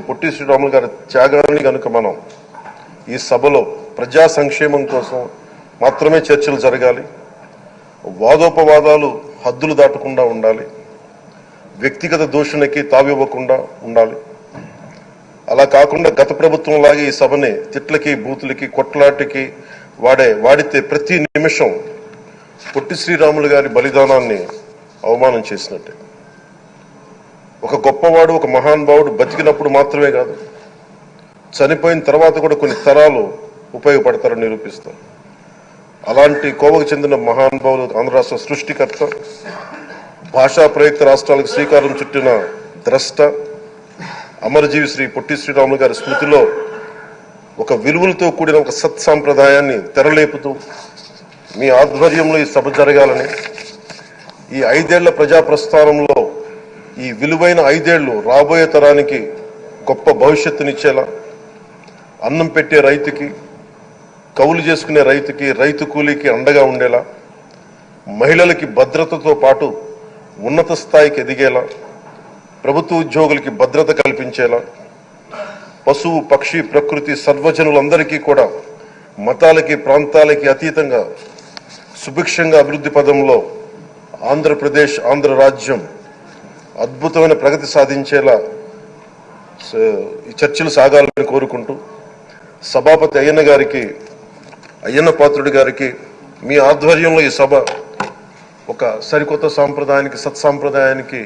పొట్టి శ్రీరాములు గారి త్యాగాన్ని కనుక మనం ఈ సభలో ప్రజా సంక్షేమం కోసం మాత్రమే చర్చలు జరగాలి, వాదోపవాదాలు హద్దులు దాటకుండా ఉండాలి, వ్యక్తిగత దూషణకి తావివ్వకుండా ఉండాలి. అలా కాకుండా గత ప్రభుత్వం లాగే ఈ సభని తిట్లకి బూతులకి కొట్లాటికి వాడితే ప్రతి నిమిషం పొట్టి శ్రీరాములు గారి బలిదానాన్ని అవమానం చేసినట్టే. ఒక గొప్పవాడు, ఒక మహానుభావుడు బతికినప్పుడు మాత్రమే కాదు, చనిపోయిన తర్వాత కూడా కొన్ని తరాలు ఉపయోగపడతారని నిరూపిస్తారు. అలాంటి కోవకు చెందిన మహానుభావులు ఆంధ్ర రాష్ట్ర సృష్టికర్త, భాషా ప్రయుక్త రాష్ట్రాలకు శ్రీకారం చుట్టిన ద్రష్ట, అమరజీవి శ్రీ పొట్టి శ్రీరాములు గారి స్మృతిలో ఒక విలువలతో కూడిన ఒక సత్సాంప్రదాయాన్ని తెరలేపుతూ మీ ఆధ్వర్యంలో ఈ సభ జరగాలని, ఈ 5 ఏళ్ల ప్రజా ప్రస్థానంలో ఈ విలువైన 5 ఏళ్లు రాబోయే తరానికి గొప్ప భవిష్యత్తునిచ్చేలా, అన్నం పెట్టే రైతుకి, కౌలు చేసుకునే రైతుకి, రైతు కూలీకి అండగా ఉండేలా, మహిళలకి భద్రతతో పాటు ఉన్నత స్థాయికి ఎదిగేలా, ప్రభుత్వ ఉద్యోగులకి భద్రత కల్పించేలా, పశువు పక్షి ప్రకృతి సర్వజనులందరికీ కూడా మతాలకి ప్రాంతాలకి అతీతంగా సుభిక్షంగా అభివృద్ధి పదంలో ఆంధ్రప్రదేశ్, ఆంధ్ర రాజ్యం అద్భుతమైన ప్రగతి సాధించేలా ఈ చర్చలు సాగాలని కోరుకుంటూ, సభాపతి అయ్యన్న పాత్రుడి గారికి మీ ఆధ్వర్యంలో ఈ సభ ఒక సరికొత్త సాంప్రదాయానికి, సత్సాంప్రదాయానికి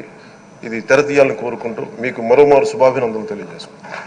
ఇది తెరతీయాలని కోరుకుంటూ మీకు మరోమారు శుభాభినందనలు తెలియజేసుకుంటాను.